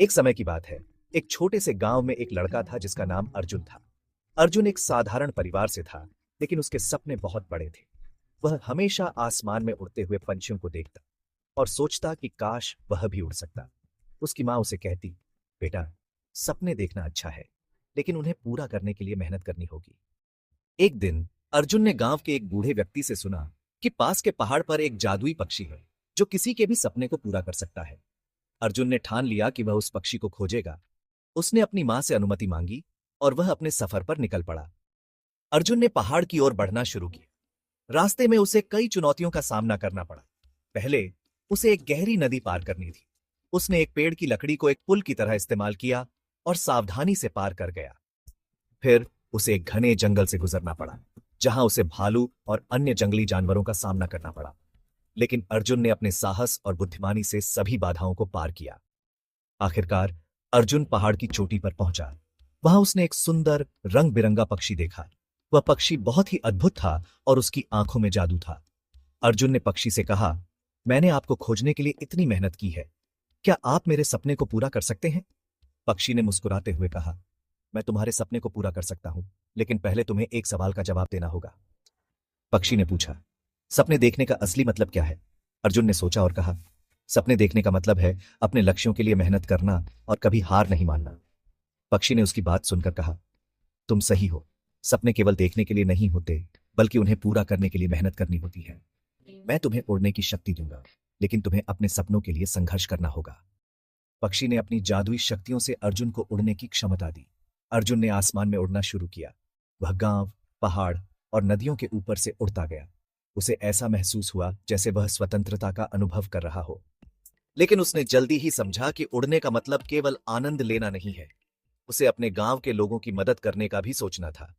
एक समय की बात है। एक छोटे से गांव में एक लड़का था जिसका नाम अर्जुन था। अर्जुन एक साधारण परिवार से था, लेकिन उसके सपने बहुत बड़े थे। वह हमेशा आसमान में उड़ते हुए पंछियों को देखता और सोचता कि काश वह भी उड़ सकता। उसकी माँ उसे कहती, बेटा, सपने देखना अच्छा है, लेकिन उन्हें पूरा करने के लिए मेहनत करनी होगी। एक दिन अर्जुन ने गांव के एक बूढ़े व्यक्ति से सुना कि पास के पहाड़ पर एक जादुई पक्षी है जो किसी के भी सपने को पूरा कर सकता है। अर्जुन ने ठान लिया कि वह उस पक्षी को खोजेगा। उसने अपनी मां से अनुमति मांगी और वह अपने सफर पर निकल पड़ा। अर्जुन ने पहाड़ की ओर बढ़ना शुरू किया। रास्ते में उसे कई चुनौतियों का सामना करना पड़ा। पहले उसे एक गहरी नदी पार करनी थी। उसने एक पेड़ की लकड़ी को एक पुल की तरह इस्तेमाल किया और सावधानी से पार कर गया। फिर उसे एक घने जंगल से गुजरना पड़ा, जहां उसे भालू और अन्य जंगली जानवरों का सामना करना पड़ा। लेकिन अर्जुन ने अपने साहस और बुद्धिमानी से सभी बाधाओं को पार किया। आखिरकार अर्जुन पहाड़ की चोटी पर पहुंचा। वहां उसने एक सुंदर रंग बिरंगा पक्षी देखा। वह पक्षी बहुत ही अद्भुत था और उसकी आंखों में जादू था। अर्जुन ने पक्षी से कहा, मैंने आपको खोजने के लिए इतनी मेहनत की है, क्या आप मेरे सपने को पूरा कर सकते हैं? पक्षी ने मुस्कुराते हुए कहा, मैं तुम्हारे सपने को पूरा कर सकता हूं, लेकिन पहले तुम्हें एक सवाल का जवाब देना होगा। पक्षी ने पूछा, सपने देखने का असली मतलब क्या है? अर्जुन ने सोचा और कहा, सपने देखने का मतलब है अपने लक्ष्यों के लिए मेहनत करना और कभी हार नहीं मानना। पक्षी ने उसकी बात सुनकर कहा, तुम सही हो। सपने केवल देखने के लिए नहीं होते, बल्कि उन्हें पूरा करने के लिए मेहनत करनी होती है। मैं तुम्हें उड़ने की शक्ति दूंगा, लेकिन तुम्हें अपने सपनों के लिए संघर्ष करना होगा। पक्षी ने अपनी जादुई शक्तियों से अर्जुन को उड़ने की क्षमता दी। अर्जुन ने आसमान में उड़ना शुरू किया। वह गांव, पहाड़ और नदियों के ऊपर से उड़ता गया। उसे ऐसा महसूस हुआ जैसे वह स्वतंत्रता का अनुभव कर रहा हो। लेकिन उसने जल्दी ही समझा कि उड़ने का मतलब केवल आनंद लेना नहीं है। उसे अपने गांव के लोगों की मदद करने का भी सोचना था।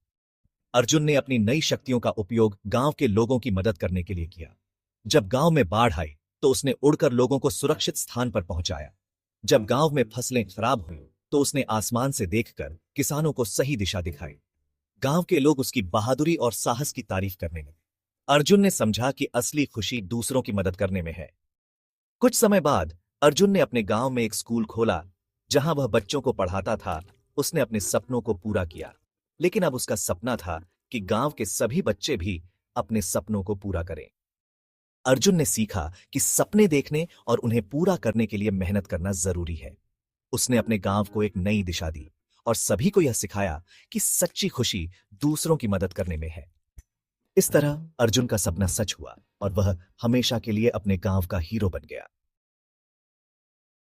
अर्जुन ने अपनी नई शक्तियों का उपयोग गांव के लोगों की मदद करने के लिए किया। जब गांव में बाढ़ आई, तो उसने उड़कर लोगों को सुरक्षित स्थान पर पहुंचाया। जब गांव में फसलें खराब हुई, तो उसने आसमान से देखकर किसानों को सही दिशा दिखाई। गांव के लोग उसकी बहादुरी और साहस की तारीफ करने लगे। अर्जुन ने समझा कि असली खुशी दूसरों की मदद करने में है। कुछ समय बाद अर्जुन ने अपने गांव में एक स्कूल खोला, जहां वह बच्चों को पढ़ाता था। उसने अपने सपनों को पूरा किया, लेकिन अब उसका सपना था कि गांव के सभी बच्चे भी अपने सपनों को पूरा करें। अर्जुन ने सीखा कि सपने देखने और उन्हें पूरा करने के लिए मेहनत करना जरूरी है। उसने अपने गांव को एक नई दिशा दी और सभी को यह सिखाया कि सच्ची खुशी दूसरों की मदद करने में है। इस तरह अर्जुन का सपना सच हुआ और वह हमेशा के लिए अपने गांव का हीरो बन गया।